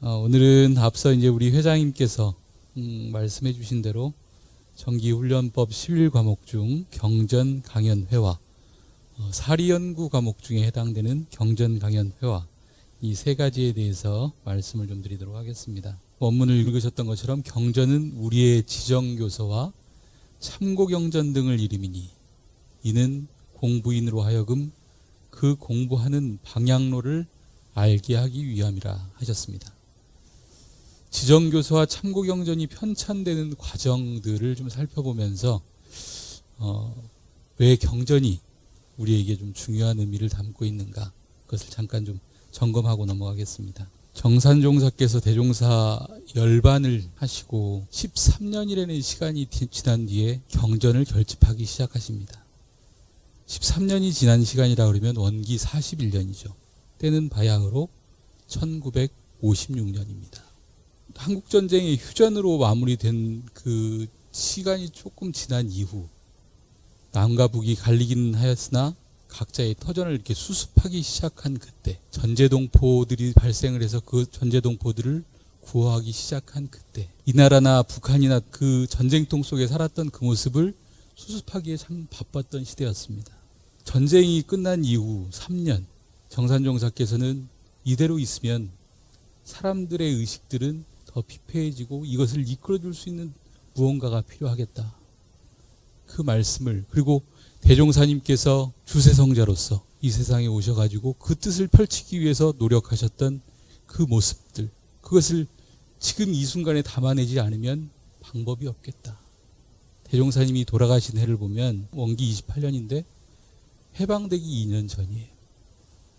오늘은 앞서 이제 우리 회장님께서 말씀해 주신 대로 정기훈련법 11과목 중 경전 강연 회화, 사리연구 과목 중에 해당되는 경전 강연 회화, 이 세 가지에 대해서 말씀을 좀 드리도록 하겠습니다. 원문을 읽으셨던 것처럼 경전은 우리의 지정교서와 참고경전 등을 이름이니 이는 공부인으로 하여금 그 공부하는 방향로를 알게 하기 위함이라 하셨습니다. 지정교서와 참고경전이 편찬되는 과정들을 좀 살펴보면서 왜 경전이 우리에게 좀 중요한 의미를 담고 있는가, 그것을 잠깐 좀 점검하고 넘어가겠습니다. 정산종사께서 대종사 열반을 하시고 13년이라는 시간이 지난 뒤에 경전을 결집하기 시작하십니다. 13년이 지난 시간이라 그러면 원기 41년이죠. 때는 바야흐로 1956년입니다. 한국전쟁의 휴전으로 마무리된 그 시간이 조금 지난 이후 남과 북이 갈리기는 하였으나 각자의 터전을 이렇게 수습하기 시작한 그때, 전제동포들이 발생을 해서 그 전제동포들을 구호하기 시작한 그때, 이 나라나 북한이나 그 전쟁통 속에 살았던 그 모습을 수습하기에 참 바빴던 시대였습니다. 전쟁이 끝난 이후 3년, 정산종사께서는 이대로 있으면 사람들의 의식들은 더 피폐해지고 이것을 이끌어줄 수 있는 무언가가 필요하겠다. 그 말씀을, 그리고 대종사님께서 주세성자로서 이 세상에 오셔가지고 그 뜻을 펼치기 위해서 노력하셨던 그 모습들, 그것을 지금 이 순간에 담아내지 않으면 방법이 없겠다. 대종사님이 돌아가신 해를 보면 원기 28년인데 해방되기 2년 전이에요.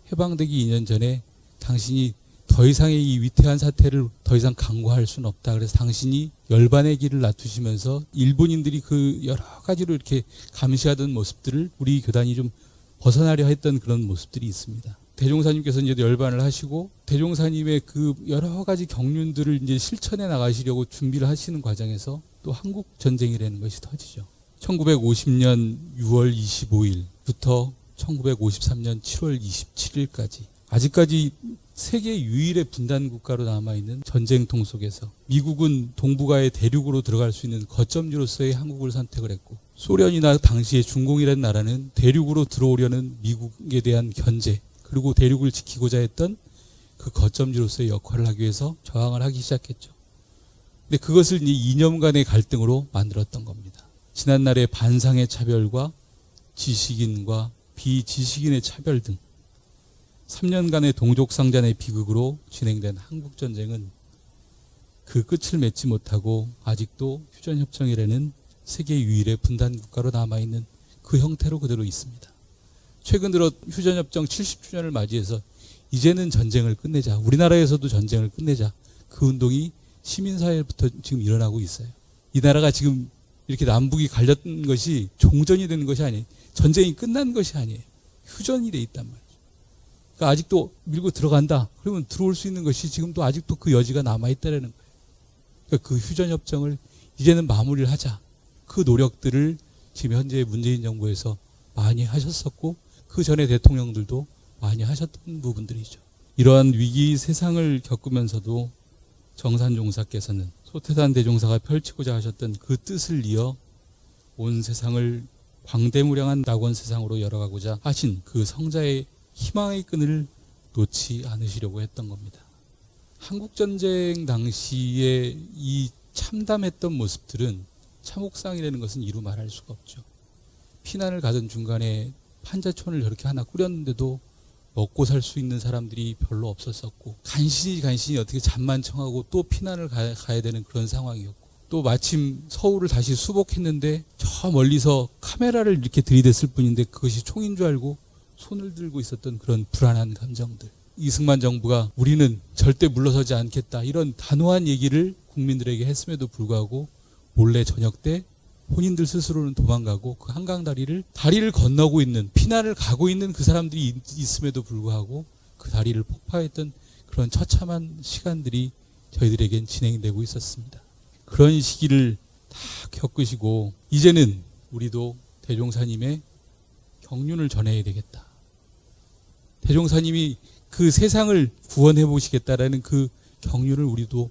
해방되기 2년 전에 당신이 더 이상의 이 위태한 사태를 더 이상 강구할 수는 없다. 그래서 당신이 열반의 길을 놔두시면서 일본인들이 그 여러 가지로 이렇게 감시하던 모습들을 우리 교단이 좀 벗어나려 했던 그런 모습들이 있습니다. 대종사님께서 이제 열반을 하시고 대종사님의 그 여러 가지 경륜들을 이제 실천해 나가시려고 준비를 하시는 과정에서 또 한국 전쟁이라는 것이 터지죠. 1950년 6월 25일부터 1953년 7월 27일까지 아직까지 세계 유일의 분단 국가로 남아있는 전쟁통 속에서 미국은 동북아의 대륙으로 들어갈 수 있는 거점지로서의 한국을 선택을 했고, 소련이나 당시의 중공이라는 나라는 대륙으로 들어오려는 미국에 대한 견제, 그리고 대륙을 지키고자 했던 그 거점지로서의 역할을 하기 위해서 저항을 하기 시작했죠. 근데 그것을 이제 이념간의 갈등으로 만들었던 겁니다. 지난날의 반상의 차별과 지식인과 비지식인의 차별 등 3년간의 동족상잔의 비극으로 진행된 한국전쟁은 그 끝을 맺지 못하고 아직도 휴전협정이라는 세계 유일의 분단 국가로 남아있는 그 형태로 그대로 있습니다. 최근 들어 휴전협정 70주년을 맞이해서 이제는 전쟁을 끝내자, 우리나라에서도 전쟁을 끝내자, 그 운동이 시민사회부터 지금 일어나고 있어요. 이 나라가 지금 이렇게 남북이 갈렸던 것이 종전이 되는 것이 아니에요. 전쟁이 끝난 것이 아니에요. 휴전이 돼 있단 말이에요. 그러니까 아직도 밀고 들어간다. 그러면 들어올 수 있는 것이 지금도 아직도 그 여지가 남아있다는 거예요. 그러니까 그 휴전협정을 이제는 마무리를 하자. 그 노력들을 지금 현재 문재인 정부에서 많이 하셨었고 그 전에 대통령들도 많이 하셨던 부분들이죠. 이러한 위기 세상을 겪으면서도 정산종사께서는 소태산 대종사가 펼치고자 하셨던 그 뜻을 이어 온 세상을 광대무량한 낙원 세상으로 열어가고자 하신 그 성자의 희망의 끈을 놓지 않으시려고 했던 겁니다. 한국전쟁 당시에 이 참담했던 모습들은 참혹상이라는 것은 이루 말할 수가 없죠. 피난을 가던 중간에 판자촌을 저렇게 하나 꾸렸는데도 먹고 살 수 있는 사람들이 별로 없었었고, 간신히 어떻게 잠만 청하고 또 피난을 가야 되는 그런 상황이었고, 또 마침 서울을 다시 수복했는데 저 멀리서 카메라를 이렇게 들이댔을 뿐인데 그것이 총인 줄 알고 손을 들고 있었던 그런 불안한 감정들. 이승만 정부가 우리는 절대 물러서지 않겠다, 이런 단호한 얘기를 국민들에게 했음에도 불구하고 몰래 저녁 때 본인들 스스로는 도망가고 그 한강 다리를 건너고 있는, 피난을 가고 있는 그 사람들이 있음에도 불구하고 그 다리를 폭파했던 그런 처참한 시간들이 저희들에겐 진행되고 있었습니다. 그런 시기를 다 겪으시고 이제는 우리도 대종사님의 경륜을 전해야 되겠다. 대종사님이 그 세상을 구원해 보시겠다라는 그 경륜을 우리도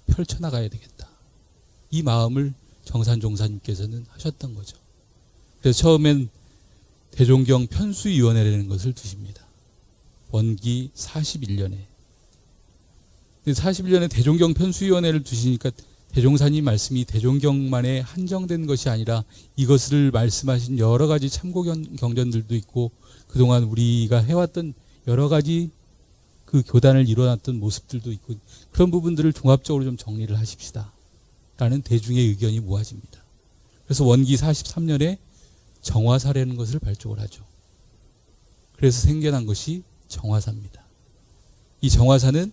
펼쳐나가야 되겠다. 이 마음을 정산종사님께서는 하셨던 거죠. 그래서 처음엔 대종경 편수위원회라는 것을 두십니다. 원기 41년에. 41년에 대종경 편수위원회를 두시니까 대종사님 말씀이 대종경만에 한정된 것이 아니라 이것을 말씀하신 여러 가지 참고 경전들도 있고 그동안 우리가 해왔던 여러 가지 그 교단을 이뤄놨던 모습들도 있고 그런 부분들을 종합적으로 좀 정리를 하십시다. 라는 대중의 의견이 모아집니다. 그래서 원기 43년에 정화사라는 것을 발족을 하죠. 그래서 생겨난 것이 정화사입니다. 이 정화사는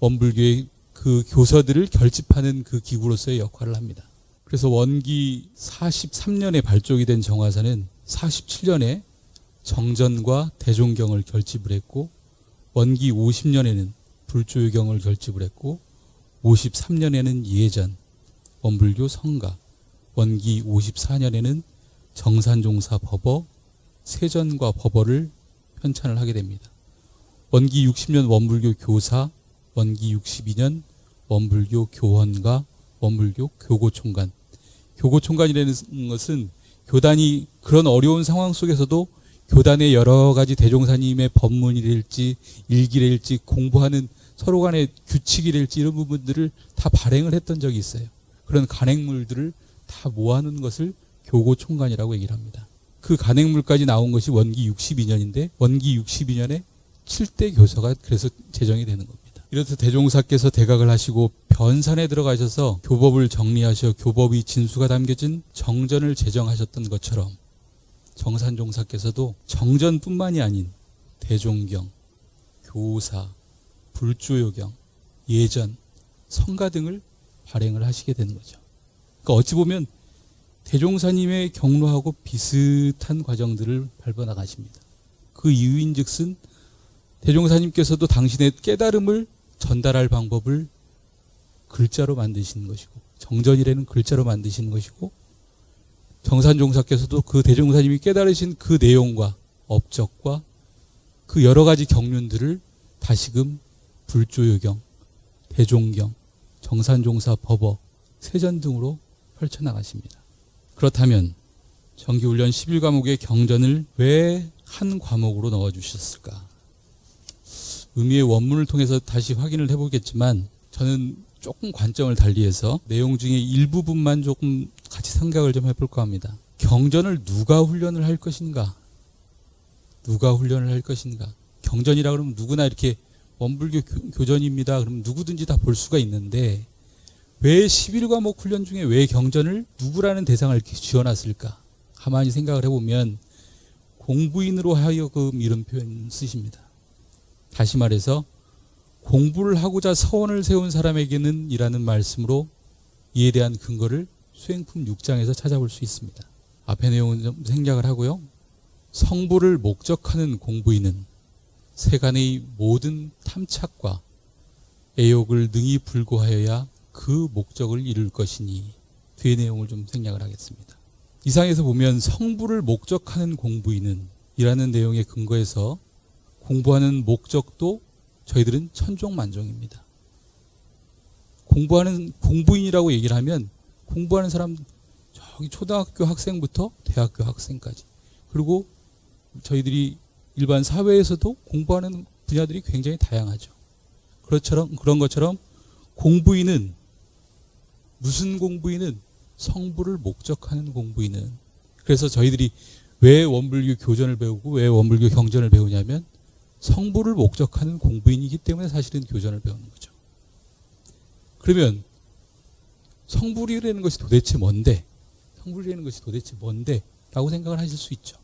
원불교의 그 교서들을 결집하는 그 기구로서의 역할을 합니다. 그래서 원기 43년에 발족이 된 정화사는 47년에 정전과 대종경을 결집을 했고 원기 50년에는 불조유경을 결집을 했고 53년에는 예전, 원불교 성가, 원기 54년에는 정산종사 법어, 세전과 법어를 편찬을 하게 됩니다. 원기 60년 원불교 교사, 원기 62년 원불교 교헌가, 원불교 교고총관. 교고총관이라는 것은 교단이 그런 어려운 상황 속에서도 교단의 여러 가지 대종사님의 법문이랄지 일기랄지 공부하는 서로 간의 규칙이랄지 이런 부분들을 다 발행을 했던 적이 있어요. 그런 간행물들을 다 모아놓은 것을 교고총관이라고 얘기를 합니다. 그 간행물까지 나온 것이 원기 62년인데 원기 62년에 7대 교서가 그래서 제정이 되는 겁니다. 이렇듯 대종사께서 대각을 하시고 변산에 들어가셔서 교법을 정리하셔 교법의 진수가 담겨진 정전을 제정하셨던 것처럼 정산종사께서도 정전뿐만이 아닌 대종경, 교사, 불조요경, 예전, 성가 등을 발행을 하시게 되는 거죠. 그러니까 어찌 보면 대종사님의 경로하고 비슷한 과정들을 밟아나가십니다. 그 이유인즉슨 대종사님께서도 당신의 깨달음을 전달할 방법을 글자로 만드시는 것이고 정전이라는 글자로 만드시는 것이고 정산종사께서도 그 대종사님이 깨달으신 그 내용과 업적과 그 여러 가지 경륜들을 다시금 불조요경, 대종경, 정산종사 법어, 세전 등으로 펼쳐나가십니다. 그렇다면 정기훈련 11과목의 경전을 왜 한 과목으로 넣어주셨을까? 의미의 원문을 통해서 다시 확인을 해보겠지만 저는 조금 관점을 달리해서 내용 중에 일부분만 조금 같이 생각을 좀 해볼까 합니다. 경전을 누가 훈련을 할 것인가? 누가 훈련을 할 것인가? 경전이라 그러면 누구나 이렇게 원불교 교전입니다. 그럼 누구든지 다 볼 수가 있는데 왜 11과목 훈련 중에 왜 경전을 누구라는 대상을 이렇게 지어놨을까? 가만히 생각을 해보면 공부인으로 하여금 이런 표현 쓰십니다. 다시 말해서 공부를 하고자 서원을 세운 사람에게는 이라는 말씀으로 이에 대한 근거를 수행품 6장에서 찾아볼 수 있습니다. 앞의 내용은 좀 생략을 하고요. 성부를 목적하는 공부인은 세간의 모든 탐착과 애욕을 능히 불구하여야 그 목적을 이룰 것이니 뒤의 내용을 좀 생략을 하겠습니다. 이상에서 보면 성부를 목적하는 공부인은 이라는 내용의 근거에서 공부하는 목적도 저희들은 천종만종입니다. 공부하는 공부인이라고 얘기를 하면 공부하는 사람 저기 초등학교 학생부터 대학교 학생까지 그리고 저희들이 일반 사회에서도 공부하는 분야들이 굉장히 다양하죠. 그런 것처럼 공부인은 무슨 공부인은 성부를 목적하는 공부인은 그래서 저희들이 왜 원불교 교전을 배우고 왜 원불교 경전을 배우냐면 성부를 목적하는 공부인이기 때문에 사실은 교전을 배우는 거죠. 그러면 성불이라는 것이 도대체 뭔데? 성불이라는 것이 도대체 뭔데? 라고 생각을 하실 수 있죠.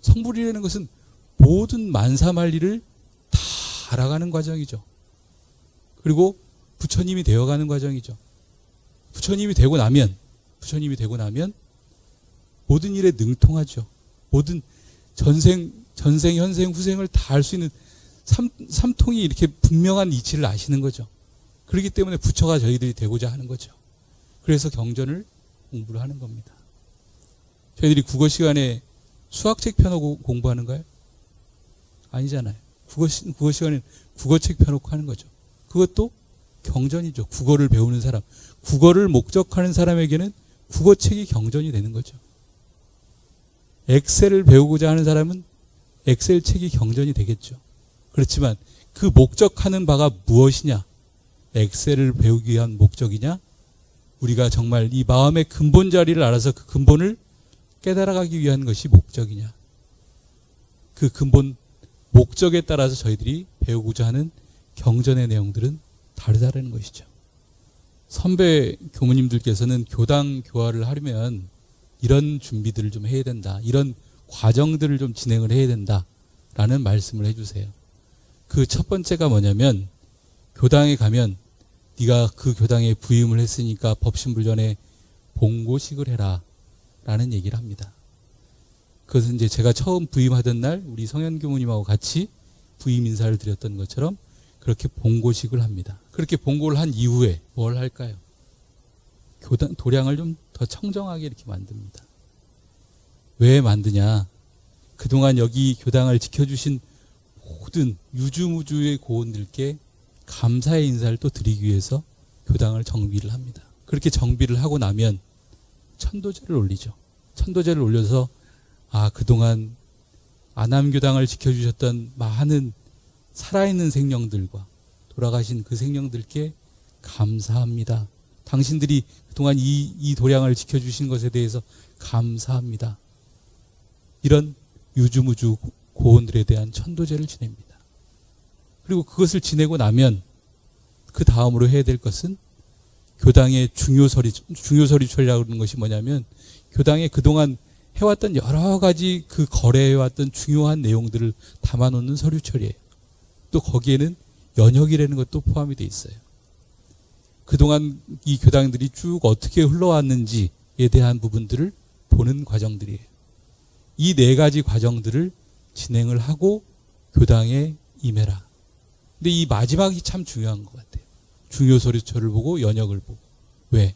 성불이라는 것은 모든 만사만리를 다 알아가는 과정이죠. 그리고 부처님이 되어가는 과정이죠. 부처님이 되고 나면 모든 일에 능통하죠. 모든 전생, 현생, 후생을 다 알 수 있는 삼통이 이렇게 분명한 이치를 아시는 거죠. 그렇기 때문에 부처가 저희들이 되고자 하는 거죠. 그래서 경전을 공부를 하는 겁니다. 저희들이 국어 시간에 수학책 펴놓고 공부하는가요? 아니잖아요. 국어 시간에 국어책 펴놓고 하는 거죠. 그것도 경전이죠. 국어를 배우는 사람. 국어를 목적하는 사람에게는 국어책이 경전이 되는 거죠. 엑셀을 배우고자 하는 사람은 엑셀 책이 경전이 되겠죠. 그렇지만 그 목적하는 바가 무엇이냐? 엑셀을 배우기 위한 목적이냐? 우리가 정말 이 마음의 근본 자리를 알아서 그 근본을 깨달아가기 위한 것이 목적이냐? 그 근본 목적에 따라서 저희들이 배우고자 하는 경전의 내용들은 다르다는 것이죠. 선배 교무님들께서는 교당 교화를 하려면 이런 준비들을 좀 해야 된다. 이런 과정들을 좀 진행을 해야 된다라는 말씀을 해주세요. 그 첫 번째가 뭐냐면 교당에 가면 네가 그 교당에 부임을 했으니까 법신불전에 봉고식을 해라 라는 얘기를 합니다. 그것은 이제 제가 처음 부임하던 날 우리 성현 교무님하고 같이 부임 인사를 드렸던 것처럼 그렇게 봉고식을 합니다. 그렇게 봉고를 한 이후에 뭘 할까요? 도량을 좀 더 청정하게 이렇게 만듭니다. 왜 만드냐? 그동안 여기 교당을 지켜주신 모든 유주무주의 고원들께 감사의 인사를 또 드리기 위해서 교당을 정비를 합니다. 그렇게 정비를 하고 나면 천도제를 올리죠. 천도제를 올려서 그동안 아남교당을 지켜주셨던 많은 살아있는 생명들과 돌아가신 그 생명들께 감사합니다. 당신들이 그동안 이 도량을 지켜주신 것에 대해서 감사합니다. 이런 유주무주 고원들에 대한 천도제를 지냅니다. 그리고 그것을 지내고 나면 그 다음으로 해야 될 것은 교당의 중요서리처리라고 하는 것이 뭐냐면 교당에 그동안 해왔던 여러 가지 그 거래해왔던 중요한 내용들을 담아놓는 서류처리예요. 또 거기에는 연역이라는 것도 포함이 되어 있어요. 그동안 이 교당들이 쭉 어떻게 흘러왔는지에 대한 부분들을 보는 과정들이에요. 이 네 가지 과정들을 진행을 하고 교당에 임해라. 근데 이 마지막이 참 중요한 것 같아요. 중요서류처를 보고 연역을 보고. 왜?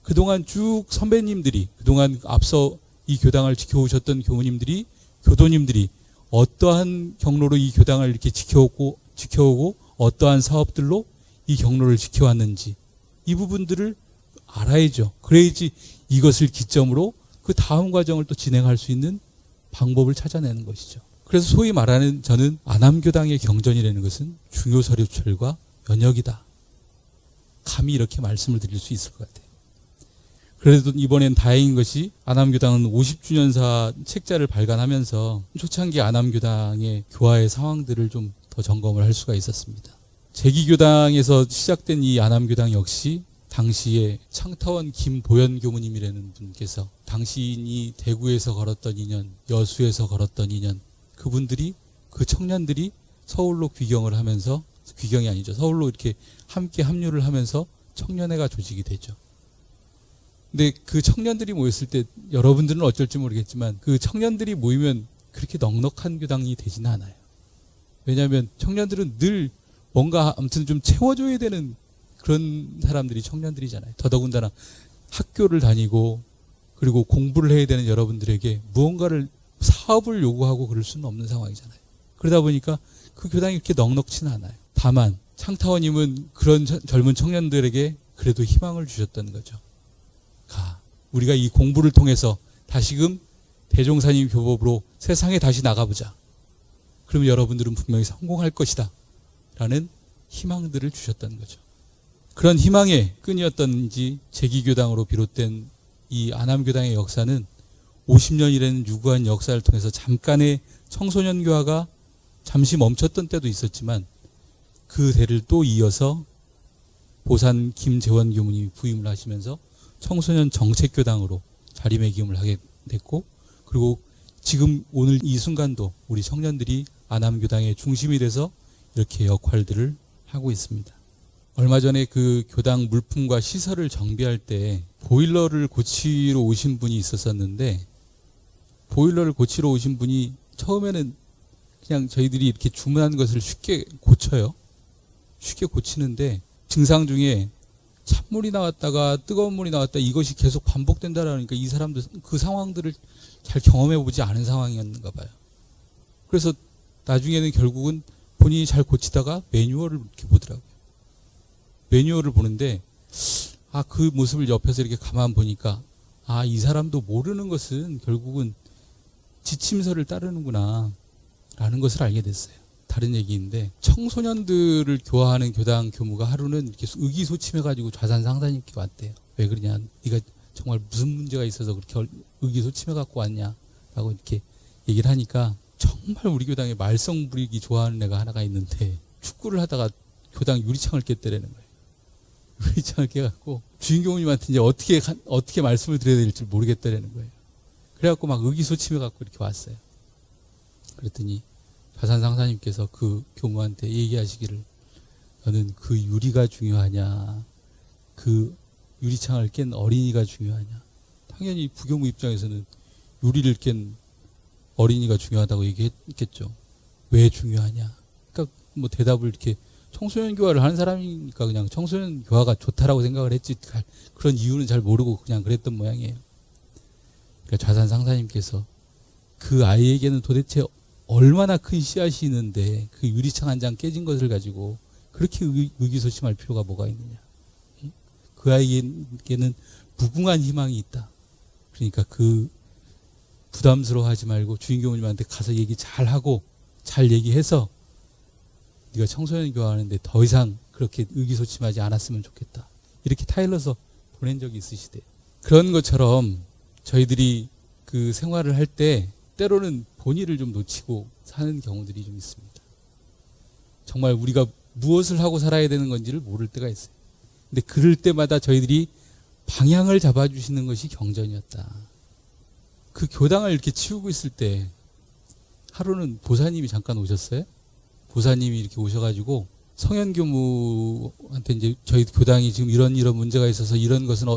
그동안 쭉 선배님들이 그동안 앞서 이 교당을 지켜오셨던 교도님들이 어떠한 경로로 이 교당을 이렇게 지켜오고 어떠한 사업들로 이 경로를 지켜왔는지 이 부분들을 알아야죠. 그래야지 이것을 기점으로 그 다음 과정을 또 진행할 수 있는 방법을 찾아내는 것이죠. 그래서 소위 말하는 저는 아남교당의 경전이라는 것은 중요서류철과 연역이다. 감히 이렇게 말씀을 드릴 수 있을 것 같아요. 그래도 이번엔 다행인 것이 아남교당은 50주년사 책자를 발간하면서 초창기 아남교당의 교화의 상황들을 좀 더 점검을 할 수가 있었습니다. 제기교당에서 시작된 이 아남교당 역시 당시에 창타원 김보연 교무님이라는 분께서 당신이 대구에서 걸었던 인연, 여수에서 걸었던 인연, 그 청년들이 서울로 귀경을 하면서, 귀경이 아니죠. 서울로 이렇게 함께 합류를 하면서 청년회가 조직이 되죠. 근데 그 청년들이 모였을 때 여러분들은 어쩔지 모르겠지만 그 청년들이 모이면 그렇게 넉넉한 교당이 되지는 않아요. 왜냐하면 청년들은 늘 뭔가 아무튼 좀 채워줘야 되는 그런 사람들이 청년들이잖아요. 더더군다나 학교를 다니고 그리고 공부를 해야 되는 여러분들에게 무언가를 사업을 요구하고 그럴 수는 없는 상황이잖아요. 그러다 보니까 그 교당이 그렇게 넉넉치는 않아요. 다만 창타원님은 그런 젊은 청년들에게 그래도 희망을 주셨던 거죠. 우리가 이 공부를 통해서 다시금 대종사님 교법으로 세상에 다시 나가보자. 그러면 여러분들은 분명히 성공할 것이다. 라는 희망들을 주셨던 거죠. 그런 희망의 끈이었던지 제기교당으로 비롯된 이 아남교당의 역사는 50년이라는 유구한 역사를 통해서 잠깐의 청소년 교화가 잠시 멈췄던 때도 있었지만 그 대를 또 이어서 보산 김재원 교무님이 부임을 하시면서 청소년 정책교당으로 자리매김을 하게 됐고, 그리고 지금 오늘 이 순간도 우리 청년들이 아남교당의 중심이 돼서 이렇게 역할들을 하고 있습니다. 얼마 전에 그 교당 물품과 시설을 정비할 때 보일러를 고치러 오신 분이 있었는데, 보일러를 고치러 오신 분이 처음에는 그냥 저희들이 이렇게 주문한 것을 쉽게 고쳐요. 쉽게 고치는데 증상 중에 찬물이 나왔다가 뜨거운 물이 나왔다, 이것이 계속 반복된다라니까 이 사람도 그 상황들을 잘 경험해 보지 않은 상황이었는가 봐요. 그래서 나중에는 결국은 본인이 잘 고치다가 매뉴얼을 이렇게 보더라고요. 매뉴얼을 보는데 그 모습을 옆에서 이렇게 가만 보니까 이 사람도 모르는 것은 결국은 지침서를 따르는구나 라는 것을 알게 됐어요. 다른 얘기인데 청소년들을 교화하는 교당 교무가 하루는 이렇게 의기소침해가지고 좌산상사님께 왔대요. 왜 그러냐, 네가 정말 무슨 문제가 있어서 그렇게 의기소침해 갖고 왔냐 라고 이렇게 얘기를 하니까, 정말 우리 교당에 말썽 부리기 좋아하는 애가 하나가 있는데 축구를 하다가 교당 유리창을 깼다라는 거예요. 유리창을 깨갖고 주인공님한테 이제 어떻게 말씀을 드려야 될지 모르겠다라는 거예요. 그래갖고 막 의기소침해 갖고 이렇게 왔어요. 그랬더니 좌산상사님께서 그 교무한테 얘기하시기를, 너는 그 유리가 중요하냐, 그 유리창을 깬 어린이가 중요하냐. 당연히 부교무 입장에서는 유리를 깬 어린이가 중요하다고 얘기했겠죠. 왜 중요하냐. 그러니까 뭐 대답을 이렇게, 청소년 교화를 하는 사람이니까 그냥 청소년 교화가 좋다라고 생각을 했지 그런 이유는 잘 모르고 그냥 그랬던 모양이에요. 그러니까 좌산 상사님께서 그 아이에게는 도대체 얼마나 큰 씨앗이 있는데 그 유리창 한 장 깨진 것을 가지고 그렇게 의기소침할 필요가 뭐가 있느냐. 그 아이에게는 무궁한 희망이 있다. 그러니까 그 부담스러워하지 말고 주인공님한테 가서 얘기 잘하고 잘 얘기해서 네가 청소년 교화하는데 더 이상 그렇게 의기소침하지 않았으면 좋겠다. 이렇게 타일러서 보낸 적이 있으시대요. 그런 것처럼 저희들이 그 생활을 할 때 때로는 본의를 좀 놓치고 사는 경우들이 좀 있습니다. 정말 우리가 무엇을 하고 살아야 되는 건지를 모를 때가 있어요. 근데 그럴 때마다 저희들이 방향을 잡아주시는 것이 경전이었다. 그 교당을 이렇게 치우고 있을 때 하루는 보사님이 잠깐 오셨어요. 보사님이 이렇게 오셔가지고 성현교무한테 이제 저희 교당이 지금 이런 문제가 있어서 이런 것은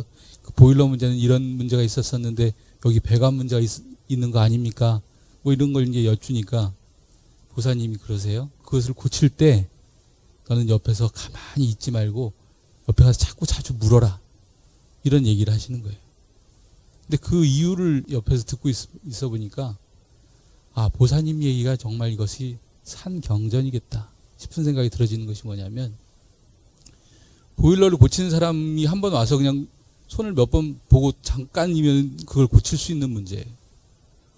그 보일러 문제는 이런 문제가 있었었는데 여기 배관 문제가 있는 거 아닙니까? 뭐 이런 걸 이제 여쭈니까 보사님이 그러세요. 그것을 고칠 때 너는 옆에서 가만히 있지 말고 옆에 가서 자주 물어라. 이런 얘기를 하시는 거예요. 근데 그 이유를 옆에서 듣고 있어 보니까 보사님 얘기가 정말 이것이 산경전이겠다 싶은 생각이 들어지는 것이 뭐냐면, 보일러를 고치는 사람이 한 번 와서 그냥 손을 몇 번 보고 잠깐이면 그걸 고칠 수 있는 문제예요.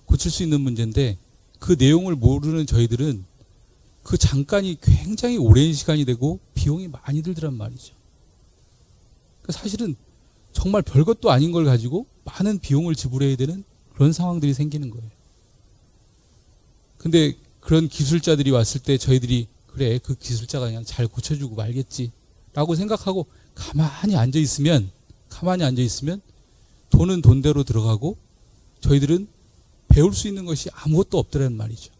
고칠 수 있는 문제인데 그 내용을 모르는 저희들은 그 잠깐이 굉장히 오랜 시간이 되고 비용이 많이 들더란 말이죠. 그러니까 사실은 정말 별것도 아닌 걸 가지고 많은 비용을 지불해야 되는 그런 상황들이 생기는 거예요. 근데 그런 기술자들이 왔을 때 저희들이 그래, 그 기술자가 그냥 잘 고쳐주고 말겠지 라고 생각하고 가만히 앉아있으면 돈은 돈대로 들어가고 저희들은 배울 수 있는 것이 아무것도 없더라는 말이죠.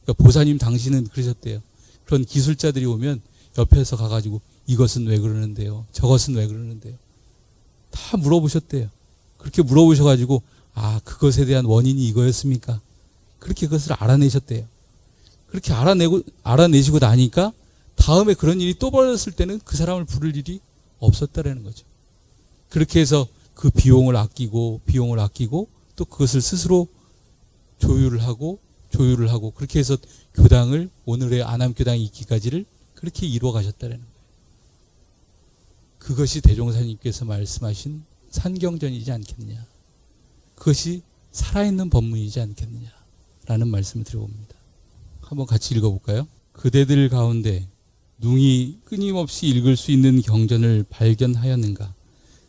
그러니까 보사님 당신은 그러셨대요. 그런 기술자들이 오면 옆에서 가가지고 이것은 왜 그러는데요, 저것은 왜 그러는데요, 다 물어보셨대요. 그렇게 물어보셔가지고 그것에 대한 원인이 이거였습니까? 그렇게 그것을 알아내셨대요. 그렇게 알아내시고 나니까 다음에 그런 일이 또 벌어졌을 때는 그 사람을 부를 일이 없었다라는 거죠. 그렇게 해서 그 비용을 아끼고 또 그것을 스스로 조율을 하고 그렇게 해서 교당을, 오늘의 안암교당이 있기까지를 그렇게 이루어 가셨다라는 거예요. 그것이 대종사님께서 말씀하신 산경전이지 않겠느냐. 그것이 살아있는 법문이지 않겠느냐라는 말씀을 드려봅니다. 한번 같이 읽어볼까요? 그대들 가운데 뭉이 끊임없이 읽을 수 있는 경전을 발견하였는가?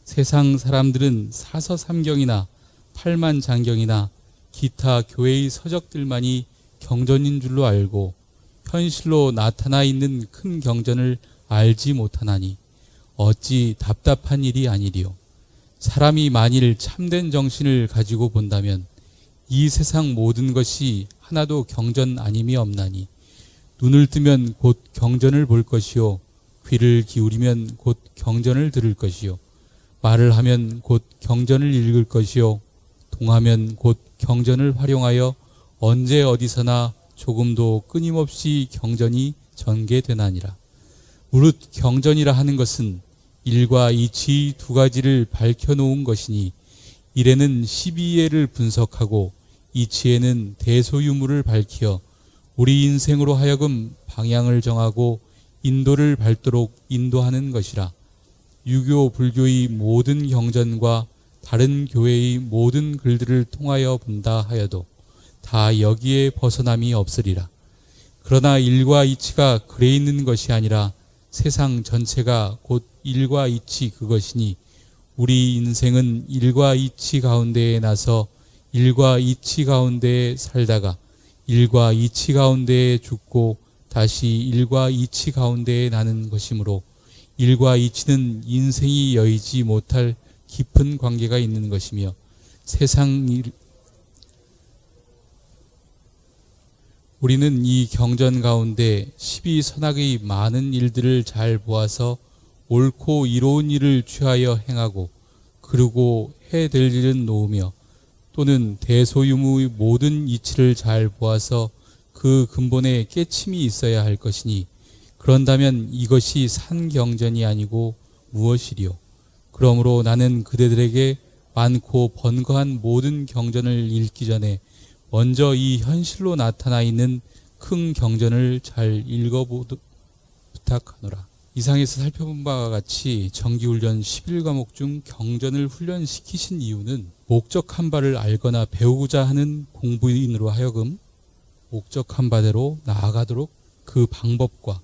세상 사람들은 사서삼경이나 팔만장경이나 기타 교회의 서적들만이 경전인 줄로 알고 현실로 나타나 있는 큰 경전을 알지 못하나니 어찌 답답한 일이 아니리요. 사람이 만일 참된 정신을 가지고 본다면 이 세상 모든 것이 하나도 경전 아님이 없나니 눈을 뜨면 곧 경전을 볼 것이요, 귀를 기울이면 곧 경전을 들을 것이요, 말을 하면 곧 경전을 읽을 것이요, 동하면 곧 경전을 활용하여 언제 어디서나 조금도 끊임없이 경전이 전개되나니라. 무릇 경전이라 하는 것은 일과 이치 두 가지를 밝혀놓은 것이니 일에는 12예를 분석하고 이치에는 대소유물을 밝혀 우리 인생으로 하여금 방향을 정하고 인도를 밟도록 인도하는 것이라. 유교, 불교의 모든 경전과 다른 교회의 모든 글들을 통하여 본다 하여도 다 여기에 벗어남이 없으리라. 그러나 일과 이치가 그래 있는 것이 아니라 세상 전체가 곧 일과 이치 그것이니 우리 인생은 일과 이치 가운데에 나서 일과 이치 가운데에 살다가 일과 이치 가운데에 죽고 다시 일과 이치 가운데에 나는 것이므로 일과 이치는 인생이 여의지 못할 깊은 관계가 있는 것이며 세상 일, 우리는 이 경전 가운데 12선악의 많은 일들을 잘 보아서 옳고 이로운 일을 취하여 행하고 그러고 해될 일은 놓으며 또는 대소유무의 모든 이치를 잘 보아서 그 근본에 깨침이 있어야 할 것이니 그런다면 이것이 산경전이 아니고 무엇이리요. 그러므로 나는 그대들에게 많고 번거한 모든 경전을 읽기 전에 먼저 이 현실로 나타나 있는 큰 경전을 잘 읽어보도록 부탁하노라. 이상에서 살펴본 바와 같이 정기훈련 11과목 중 경전을 훈련시키신 이유는 목적한 바를 알거나 배우고자 하는 공부인으로 하여금 목적한 바대로 나아가도록 그 방법과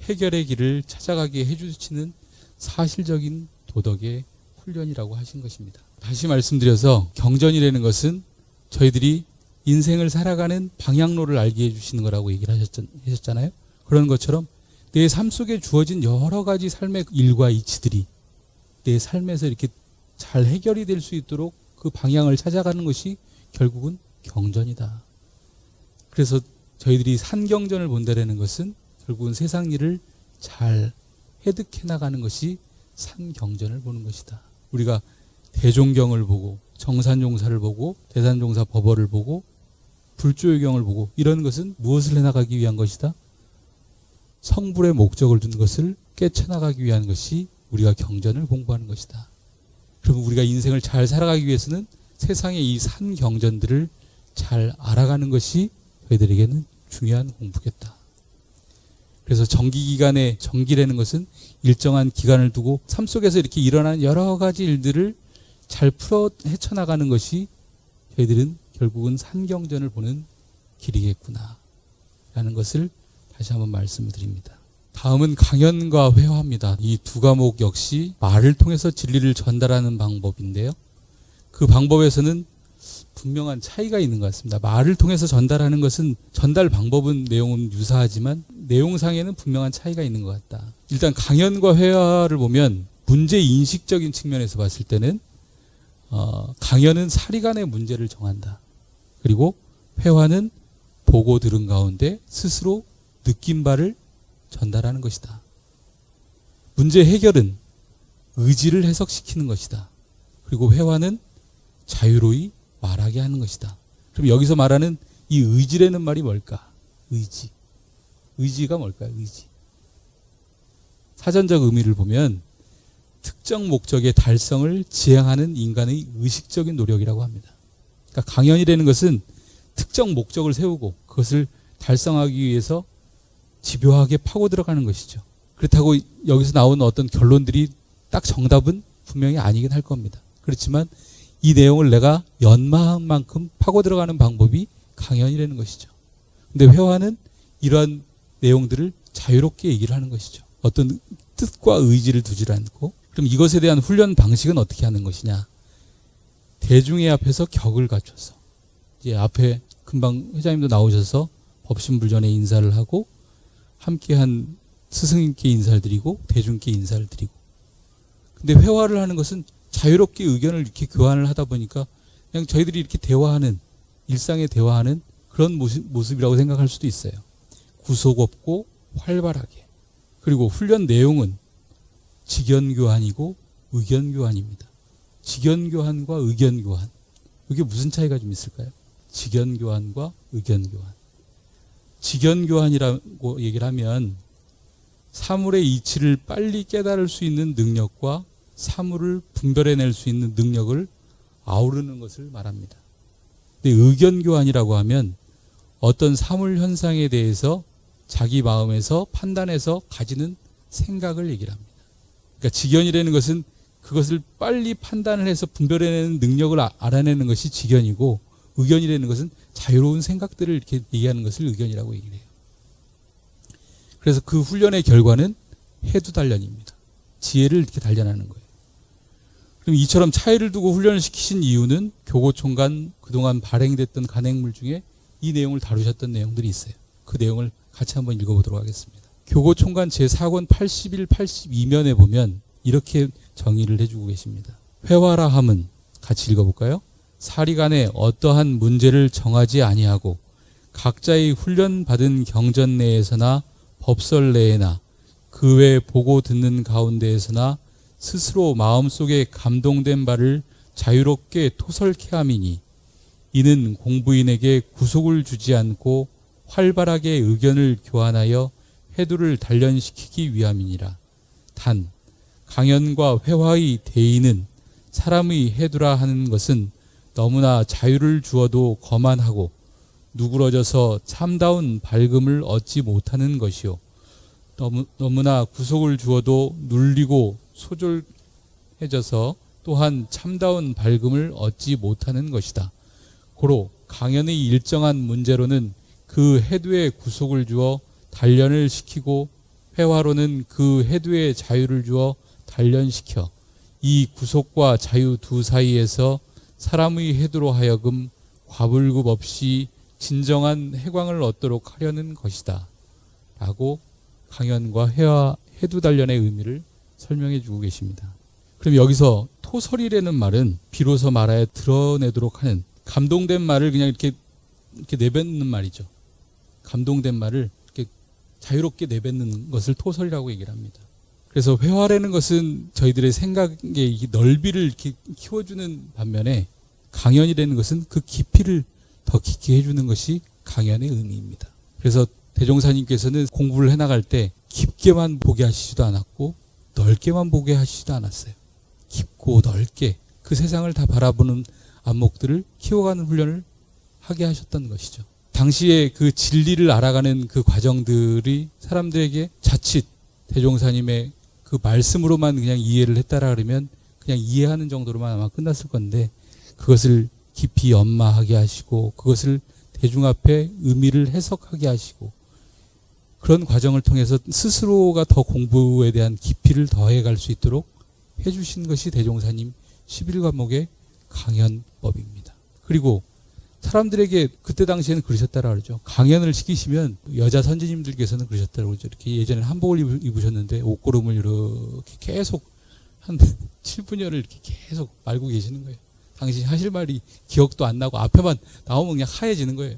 해결의 길을 찾아가게 해주시는 사실적인 도덕의 훈련이라고 하신 것입니다. 다시 말씀드려서 경전이라는 것은 저희들이 인생을 살아가는 방향로를 알게 해주시는 거라고 얘기를 하셨잖아요. 그런 것처럼 내 삶 속에 주어진 여러 가지 삶의 일과 이치들이 내 삶에서 이렇게 잘 해결이 될 수 있도록 그 방향을 찾아가는 것이 결국은 경전이다. 그래서 저희들이 산경전을 본다는 것은 결국은 세상 일을 잘 해득해 나가는 것이 산경전을 보는 것이다. 우리가 대종경을 보고 정산종사를 보고 대산종사 법어를 보고 불조의경을 보고 이런 것은 무엇을 해나가기 위한 것이다? 성불의 목적을 둔 것을 깨쳐나가기 위한 것이 우리가 경전을 공부하는 것이다. 그럼 우리가 인생을 잘 살아가기 위해서는 세상의 이 산경전들을 잘 알아가는 것이 저희들에게는 중요한 공부겠다. 그래서 정기기간에 정기라는 것은 일정한 기간을 두고 삶 속에서 이렇게 일어나는 여러 가지 일들을 잘 풀어 헤쳐나가는 것이 저희들은 결국은 산경전을 보는 길이겠구나 라는 것을 다시 한번 말씀을 드립니다. 다음은 강연과 회화입니다. 이 두 과목 역시 말을 통해서 진리를 전달하는 방법인데요. 그 방법에서는 분명한 차이가 있는 것 같습니다. 말을 통해서 전달하는 것은 전달 방법은 내용은 유사하지만 내용상에는 분명한 차이가 있는 것 같다. 일단 강연과 회화를 보면 문제 인식적인 측면에서 봤을 때는 강연은 사리간의 문제를 정한다. 그리고 회화는 보고 들은 가운데 스스로 느낀 바를 전달하는 것이다. 문제 해결은 의지를 해석시키는 것이다. 그리고 회화는 자유로이 말하게 하는 것이다. 그럼 여기서 말하는 이 의지라는 말이 뭘까? 의지. 의지가 뭘까요? 의지. 사전적 의미를 보면 특정 목적의 달성을 지향하는 인간의 의식적인 노력이라고 합니다. 그러니까 강연이라는 것은 특정 목적을 세우고 그것을 달성하기 위해서 집요하게 파고 들어가는 것이죠. 그렇다고 여기서 나오는 어떤 결론들이 딱 정답은 분명히 아니긴 할 겁니다. 그렇지만 이 내용을 내가 연마한 만큼 파고 들어가는 방법이 강연이라는 것이죠. 근데 회화는 이러한 내용들을 자유롭게 얘기를 하는 것이죠. 어떤 뜻과 의지를 두지 않고. 그럼 이것에 대한 훈련 방식은 어떻게 하는 것이냐? 대중의 앞에서 격을 갖춰서 이제 앞에 금방 회장님도 나오셔서 법신불전에 인사를 하고 함께한 스승님께 인사를 드리고 대중께 인사를 드리고. 근데 회화를 하는 것은 자유롭게 의견을 이렇게 교환을 하다 보니까 그냥 저희들이 이렇게 대화하는 일상에 대화하는 그런 모습이라고 생각할 수도 있어요. 구속 없고 활발하게. 그리고 훈련 내용은 직연교환이고 의견교환입니다. 직연교환과 의견교환. 이게 무슨 차이가 좀 있을까요? 직연교환과 의견교환. 직연교환이라고 얘기를 하면 사물의 이치를 빨리 깨달을 수 있는 능력과 사물을 분별해낼 수 있는 능력을 아우르는 것을 말합니다. 근데 의견교환이라고 하면 어떤 사물 현상에 대해서 자기 마음에서 판단해서 가지는 생각을 얘기를 합니다. 그러니까 직견이라는 것은 그것을 빨리 판단을 해서 분별해내는 능력을 알아내는 것이 직견이고, 의견이라는 것은 자유로운 생각들을 이렇게 얘기하는 것을 의견이라고 얘기를 해요. 그래서 그 훈련의 결과는 해두 단련입니다. 지혜를 이렇게 단련하는 거예요. 그럼 이처럼 차이를 두고 훈련을 시키신 이유는 교고총관 그동안 발행됐던 간행물 중에 이 내용을 다루셨던 내용들이 있어요. 그 내용을 같이 한번 읽어보도록 하겠습니다. 교고총관 제4권 81, 82면에 보면 이렇게 정의를 해주고 계십니다. 회화라 함은, 같이 읽어볼까요? 사리간에 어떠한 문제를 정하지 아니하고 각자의 훈련받은 경전 내에서나 법설 내에나 그 외 보고 듣는 가운데에서나 스스로 마음속에 감동된 바를 자유롭게 토설케 함이니, 이는 공부인에게 구속을 주지 않고 활발하게 의견을 교환하여 해두를 단련시키기 위함이니라. 단 강연과 회화의 대의는 사람의 해두라 하는 것은 너무나 자유를 주어도 거만하고 누그러져서 참다운 밝음을 얻지 못하는 것이요, 너무나 구속을 주어도 눌리고 소졸해져서 또한 참다운 밝음을 얻지 못하는 것이다. 고로 강연의 일정한 문제로는 그 해두에 구속을 주어 단련을 시키고, 회화로는 그 해두에 자유를 주어 단련시켜 이 구속과 자유 두 사이에서 사람의 해두로 하여금 과불급 없이 진정한 해광을 얻도록 하려는 것이다 라고 강연과 회화, 해두 단련의 의미를 설명해 주고 계십니다. 그럼 여기서 토설이라는 말은 비로소 말하여 드러내도록 하는, 감동된 말을 그냥 이렇게 내뱉는 말이죠. 감동된 말을 이렇게 자유롭게 내뱉는 것을 토설이라고 얘기를 합니다. 그래서 회화라는 것은 저희들의 생각의 넓이를 이렇게 키워주는 반면에, 강연이라는 것은 그 깊이를 더 깊게 해주는 것이 강연의 의미입니다. 그래서 대종사님께서는 공부를 해나갈 때 깊게만 보게 하시지도 않았고 넓게만 보게 하시지도 않았어요. 깊고 넓게 그 세상을 다 바라보는 안목들을 키워가는 훈련을 하게 하셨던 것이죠. 당시에 그 진리를 알아가는 그 과정들이 사람들에게 자칫 대종사님의 그 말씀으로만 그냥 이해를 했다라 그러면 그냥 이해하는 정도로만 아마 끝났을 건데, 그것을 깊이 연마하게 하시고 그것을 대중 앞에 의미를 해석하게 하시고, 그런 과정을 통해서 스스로가 더 공부에 대한 깊이를 더해갈 수 있도록 해주신 것이 대종사님 11과목의 강연법입니다. 그리고 사람들에게 그때 당시에는 그러셨다라 그러죠. 강연을 시키시면 여자 선지님들께서는 그러셨다고 그러죠. 이렇게 예전에 한복을 입으셨는데 옷고름을 이렇게 계속 한 7분여를 이렇게 계속 말고 계시는 거예요. 당신이 하실 말이 기억도 안 나고 앞에만 나오면 그냥 하얘지는 거예요.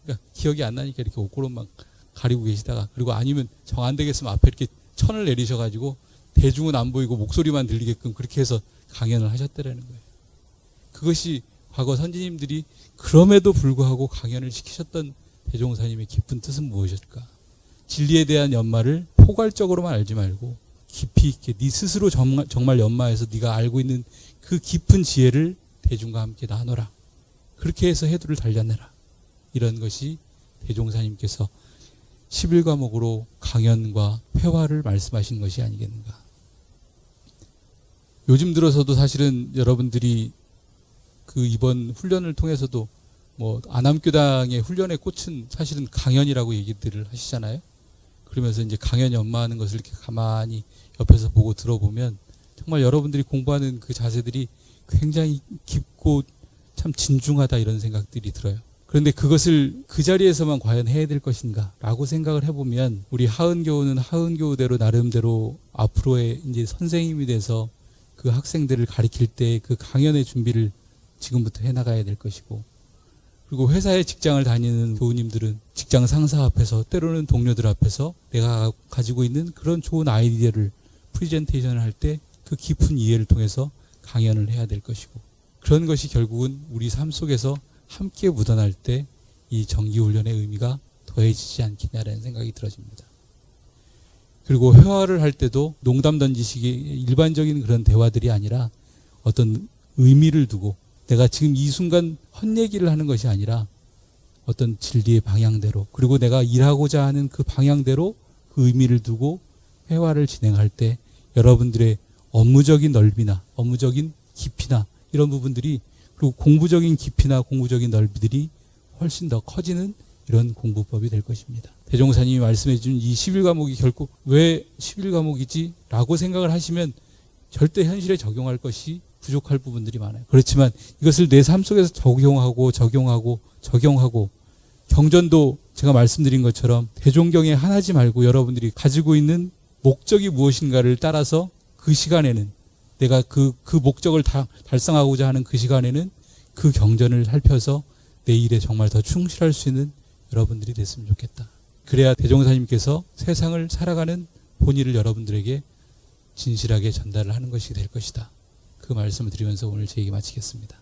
그러니까 기억이 안 나니까 이렇게 옷고름만 가리고 계시다가, 그리고 아니면 정 안 되겠으면 앞에 이렇게 천을 내리셔가지고 대중은 안 보이고 목소리만 들리게끔 그렇게 해서 강연을 하셨다라는 거예요. 그것이 과거 선지님들이 그럼에도 불구하고 강연을 시키셨던 대종사님의 깊은 뜻은 무엇일까? 진리에 대한 연마를 포괄적으로만 알지 말고 깊이 있게 네 스스로 정말 연마해서 네가 알고 있는 그 깊은 지혜를 대중과 함께 나눠라. 그렇게 해서 해두를 단련해라. 이런 것이 대종사님께서 11과목으로 강연과 회화를 말씀하신 것이 아니겠는가. 요즘 들어서도 사실은 여러분들이 그 이번 훈련을 통해서도 뭐 안암교당의 훈련의 꽃은 사실은 강연이라고 얘기들을 하시잖아요. 그러면서 이제 강연 연마하는 것을 이렇게 가만히 옆에서 보고 들어보면 정말 여러분들이 공부하는 그 자세들이 굉장히 깊고 참 진중하다, 이런 생각들이 들어요. 그런데 그것을 그 자리에서만 과연 해야 될 것인가 라고 생각을 해보면, 우리 하은교우는 하은교우대로 나름대로 앞으로의 이제 선생님이 돼서 그 학생들을 가르칠 때 그 강연의 준비를 지금부터 해나가야 될 것이고, 그리고 회사에 직장을 다니는 교우님들은 직장 상사 앞에서, 때로는 동료들 앞에서 내가 가지고 있는 그런 좋은 아이디어를 프리젠테이션을 할 때 그 깊은 이해를 통해서 강연을 해야 될 것이고, 그런 것이 결국은 우리 삶 속에서 함께 묻어날 때 이 정기훈련의 의미가 더해지지 않겠냐라는 생각이 들어집니다. 그리고 회화를 할 때도 농담 던지시기 일반적인 그런 대화들이 아니라 어떤 의미를 두고, 내가 지금 이 순간 헛얘기를 하는 것이 아니라 어떤 진리의 방향대로, 그리고 내가 일하고자 하는 그 방향대로 그 의미를 두고 회화를 진행할 때 여러분들의 업무적인 넓이나 업무적인 깊이나 이런 부분들이, 그리고 공부적인 깊이나 공부적인 넓이들이 훨씬 더 커지는 이런 공부법이 될 것입니다. 대종사님이 말씀해 준 이 11과목이 결국 왜 11과목이지? 라고 생각을 하시면 절대 현실에 적용할 것이 부족할 부분들이 많아요. 그렇지만 이것을 내 삶 속에서 적용하고 경전도 제가 말씀드린 것처럼 대종경에 하나지 말고 여러분들이 가지고 있는 목적이 무엇인가를 따라서 그 시간에는 내가 그 목적을 달성하고자 하는 그 시간에는 그 경전을 살펴서 내 일에 정말 더 충실할 수 있는 여러분들이 됐으면 좋겠다. 그래야 대종사님께서 세상을 살아가는 본의를 여러분들에게 진실하게 전달을 하는 것이 될 것이다. 그 말씀을 드리면서 오늘 제 얘기 마치겠습니다.